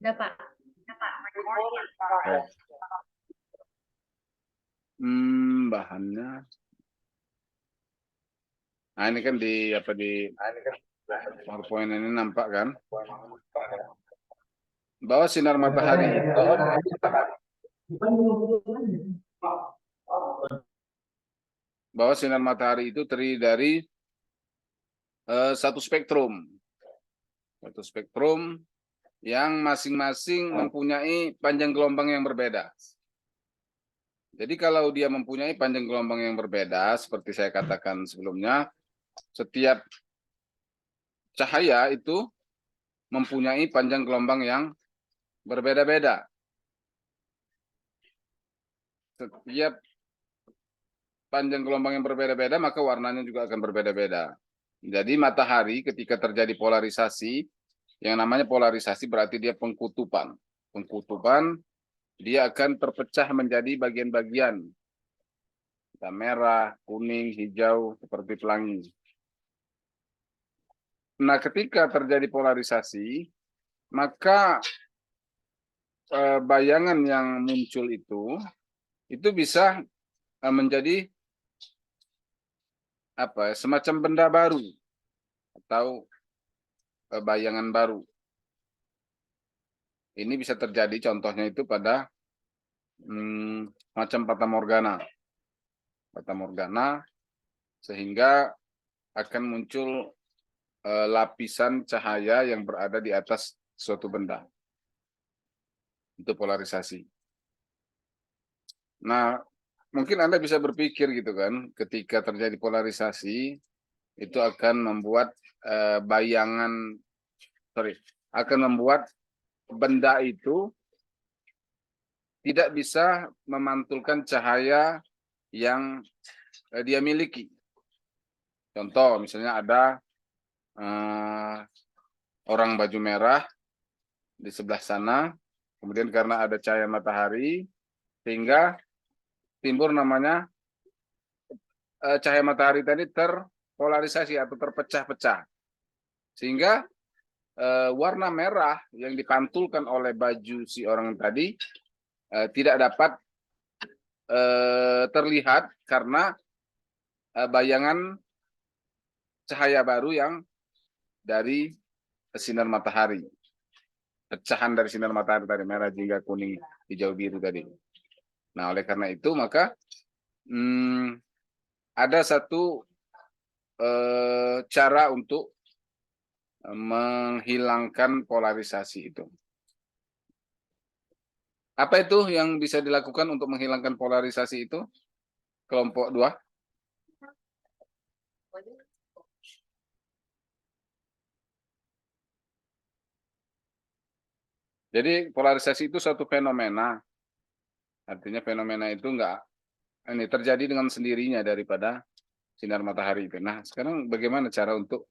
Udah, Pak. Oke. Bahannya. Nah, ini kan di PowerPoint ini nampak kan? Bahwa sinar matahari itu terdiri dari satu spektrum. Satu spektrum yang masing-masing mempunyai panjang gelombang yang berbeda. Jadi kalau dia mempunyai panjang gelombang yang berbeda, seperti saya katakan sebelumnya, setiap cahaya itu mempunyai panjang gelombang yang berbeda-beda. Setiap panjang gelombang yang berbeda-beda, maka warnanya juga akan berbeda-beda. Jadi matahari ketika terjadi polarisasi, yang namanya polarisasi berarti dia pengkutupan. Pengkutupan, dia akan terpecah menjadi bagian-bagian. Merah, kuning, hijau, seperti pelangi. Nah, ketika terjadi polarisasi, maka bayangan yang muncul itu bisa menjadi semacam benda baru atau bayangan baru. Ini bisa terjadi contohnya itu pada macam fata morgana. Fata morgana sehingga akan muncul lapisan cahaya yang berada di atas suatu benda. Itu polarisasi. Nah, mungkin Anda bisa berpikir gitu kan, ketika terjadi polarisasi itu akan membuat akan membuat benda itu tidak bisa memantulkan cahaya yang dia miliki. Contoh, misalnya ada orang baju merah di sebelah sana, kemudian karena ada cahaya matahari, sehingga timbul namanya cahaya matahari tadi terpolarisasi atau terpecah-pecah. Sehingga warna merah yang dipantulkan oleh baju si orang tadi tidak dapat terlihat karena bayangan cahaya baru yang dari sinar matahari. Pecahan dari sinar matahari tadi, merah, jingga, kuning, hijau, biru tadi. Nah, oleh karena itu maka ada satu cara untuk menghilangkan polarisasi itu. Apa itu yang bisa dilakukan untuk menghilangkan polarisasi itu? Kelompok 2. Jadi polarisasi itu suatu fenomena. Artinya fenomena itu ini terjadi dengan sendirinya daripada sinar matahari itu. Nah, sekarang bagaimana cara untuk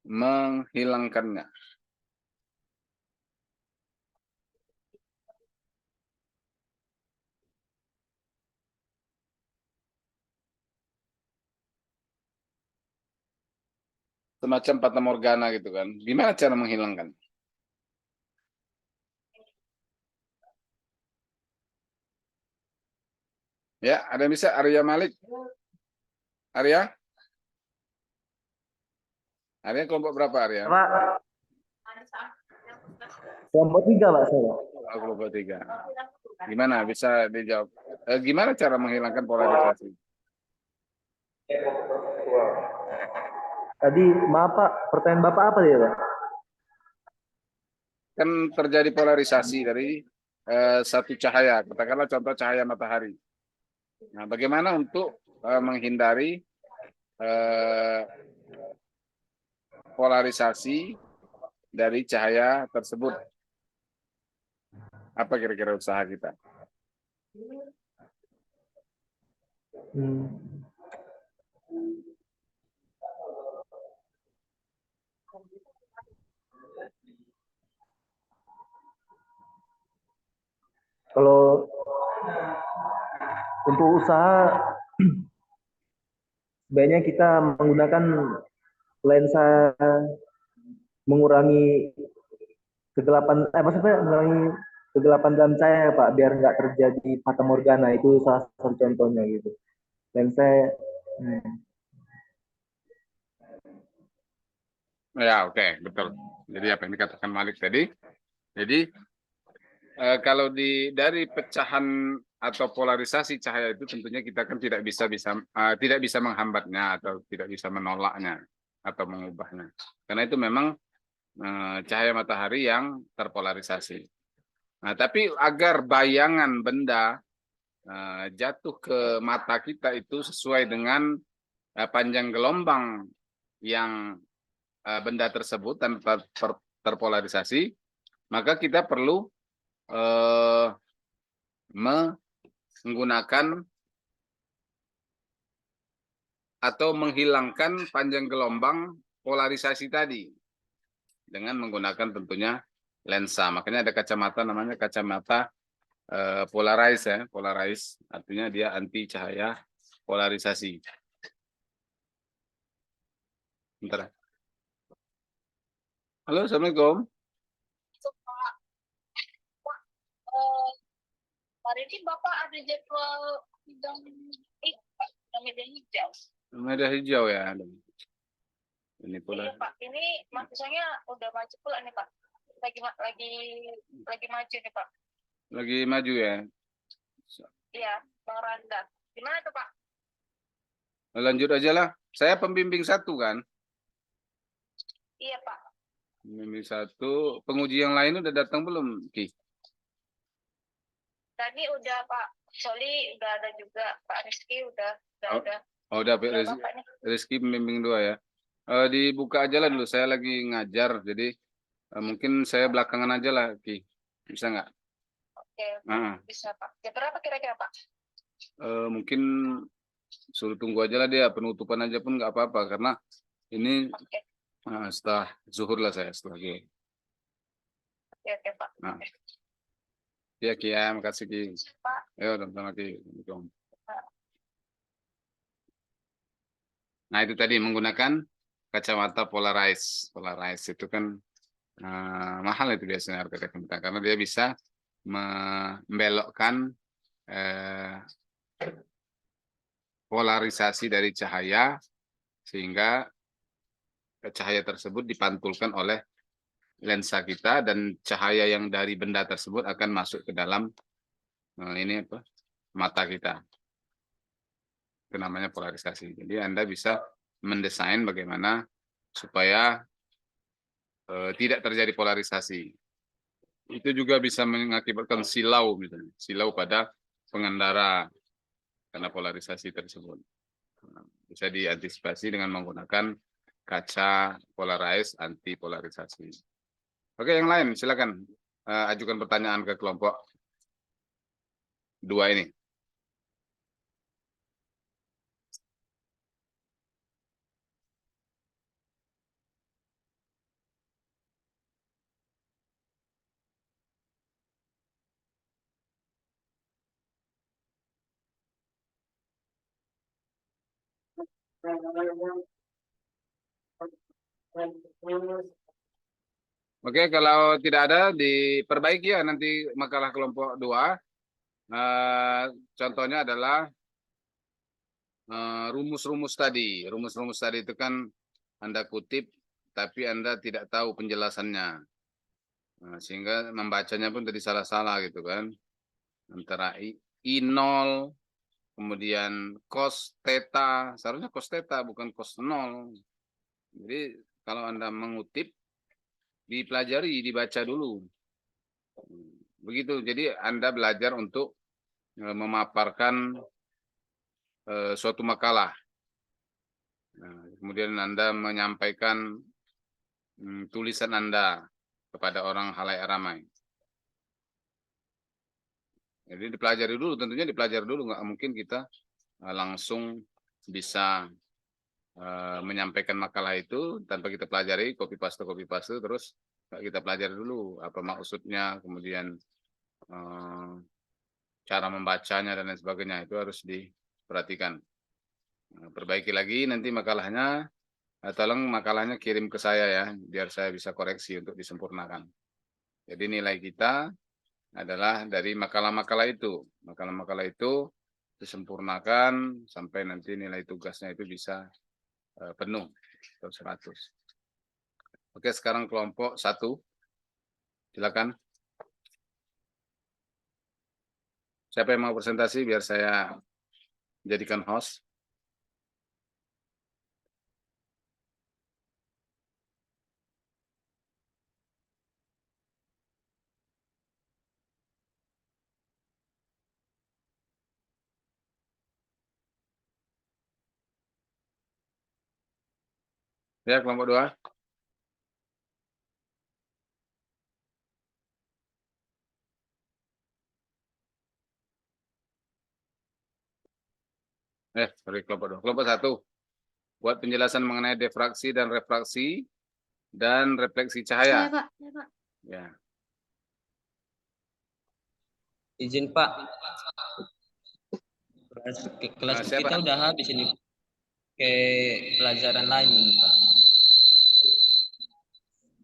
menghilangkannya? Semacam fata morgana gitu kan. Gimana cara menghilangkan? Ya, ada yang bisa? Arya Malik. Arya? Arya kelompok berapa, Arya? Pak. Kelompok 3, Pak, saya. Kelompok 3. Gimana? Bisa dijawab. Gimana cara menghilangkan polarisasi? Tadi, maaf Pak, pertanyaan Bapak apa ya, Pak? Kan terjadi polarisasi dari satu cahaya, katakanlah contoh cahaya matahari. Nah, bagaimana untuk menghindari polarisasi dari cahaya tersebut? Apa kira-kira usaha kita? Kalau untuk usaha, sebaiknya kita menggunakan lensa mengurangi kegelapan, maksudnya mengurangi kegelapan dalam cahaya Pak, biar nggak terjadi fata morgana, itu salah satu contohnya gitu. Dan saya, Ya, oke, betul. Jadi apa yang dikatakan Malik tadi, jadi kalau dari pecahan atau polarisasi cahaya itu tentunya kita kan tidak bisa menghambatnya atau tidak bisa menolaknya atau mengubahnya. Karena itu memang cahaya matahari yang terpolarisasi. Nah, tapi agar bayangan benda jatuh ke mata kita itu sesuai dengan panjang gelombang yang benda tersebut dan terpolarisasi, maka kita perlu menggunakan atau menghilangkan panjang gelombang polarisasi tadi dengan menggunakan tentunya lensa. Makanya ada kacamata namanya kacamata polarize ya, polarize artinya dia anti cahaya polarisasi. Bentar. Halo, Assalamualaikum. Hari ini Bapak ada jadwal sidang media hijau. Media hijau ya. Ini pula. Iya Pak, ini mahasiswanya udah maju pula nih Pak. Lagi maju nih Pak. Lagi maju ya. Iya, Bang Randa. Gimana tuh Pak? Lanjut aja lah. Saya pembimbing satu kan. Iya Pak. Pembimbing satu. Penguji yang lain udah datang belum, Ki? Tadi udah Pak Soli, udah ada juga Pak Rizky, udah ada. Oh, udah Rizky pembimbing dua ya. Dibuka aja lah dulu. Saya lagi ngajar, jadi mungkin saya belakangan aja lah, Ki. Bisa nggak? Oke, bisa Pak. Ya berapa kira-kira Pak? Mungkin suruh tunggu aja lah dia. Penutupan aja pun nggak apa-apa. Karena ini setelah zuhur lah saya. Setelah Ki. Oke Pak. Nah. Ya, Ki, ya. Makasih, Ki. Pak. Ayo, sama Ki. Nah, itu tadi menggunakan kacamata polarize. Polarize itu kan mahal itu biasanya harga kacamata. Karena dia bisa membelokkan polarisasi dari cahaya sehingga cahaya tersebut dipantulkan oleh lensa kita dan cahaya yang dari benda tersebut akan masuk ke dalam mata kita. Itu namanya polarisasi. Jadi Anda bisa mendesain bagaimana supaya tidak terjadi polarisasi. Itu juga bisa mengakibatkan silau misalnya, silau pada pengendara karena polarisasi tersebut. Bisa diantisipasi dengan menggunakan kaca polarize anti polarisasi. Oke, yang lain silakan ajukan pertanyaan ke kelompok 2 ini. Oke, kalau tidak ada diperbaiki ya nanti makalah kelompok 2. Contohnya adalah rumus-rumus tadi. Rumus-rumus tadi itu kan Anda kutip, tapi Anda tidak tahu penjelasannya. Sehingga membacanya pun tadi salah-salah gitu kan. Antara I0, kemudian cos theta, seharusnya cos theta bukan cos 0. Jadi kalau Anda mengutip, dipelajari, dibaca dulu. Begitu, jadi Anda belajar untuk memaparkan suatu makalah. Nah, kemudian Anda menyampaikan tulisan Anda kepada orang halayak ramai. Jadi dipelajari dulu, tentunya dipelajari dulu. Nggak mungkin kita langsung bisa menyampaikan makalah itu tanpa kita pelajari, copy paste, terus kita pelajari dulu apa maksudnya, kemudian cara membacanya dan lain sebagainya, itu harus diperhatikan. Perbaiki lagi nanti makalahnya, tolong makalahnya kirim ke saya ya, biar saya bisa koreksi untuk disempurnakan. Jadi nilai kita adalah dari makalah-makalah itu. Makalah-makalah itu disempurnakan sampai nanti nilai tugasnya itu bisa penuh atau 100. Oke, sekarang kelompok 1. Silakan. Siapa yang mau presentasi biar saya jadikan host? Ya, kelompok 2. Sorry, kelompok 2. Kelompok 1. Buat penjelasan mengenai difraksi dan refraksi dan refleksi cahaya. Ya, Pak. Ya, Pak. Ya. Izin Pak, kelas Siapa? kita udah habis ini ke pelajaran lain ini Pak.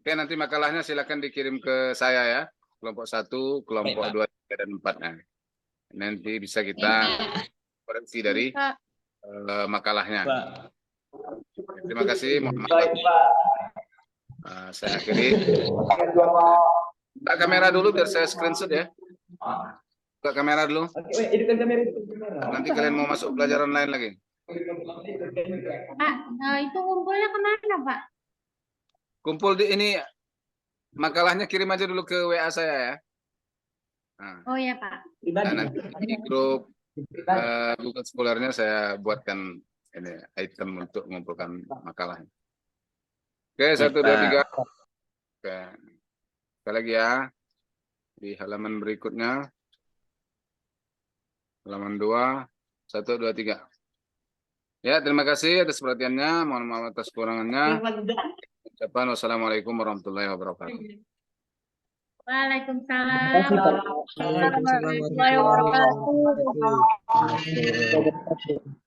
Oke, nanti makalahnya silakan dikirim ke saya ya. Kelompok 1, kelompok Baik, 2, 3, dan 4. Nah, nanti bisa kita koreksi dari Pak. makalahnya. Pak. Terima kasih. Mohon maaf. Saya akhiri. Buka kamera dulu biar saya screenshot ya. Buka kamera dulu. Nanti kalian mau masuk pelajaran lain lagi. Pak, itu kumpulnya kemana, Pak? Kumpul di ini, makalahnya kirim aja dulu ke WA saya ya. Nah, Oh ya, Pak. nanti di grup Google Scholar-nya saya buatkan ini item untuk mengumpulkan makalahnya. Oke, 1, 2, 3. Oke. Sekali lagi ya. Di halaman berikutnya. Halaman 2. 1, 2, 3. Ya, terima kasih atas perhatiannya. Mohon maaf atas kekurangannya. Ucapan wassalamualaikum warahmatullahi wabarakatuh. Waalaikumsalam. Waalaikumsalam warahmatullahi wabarakatuh.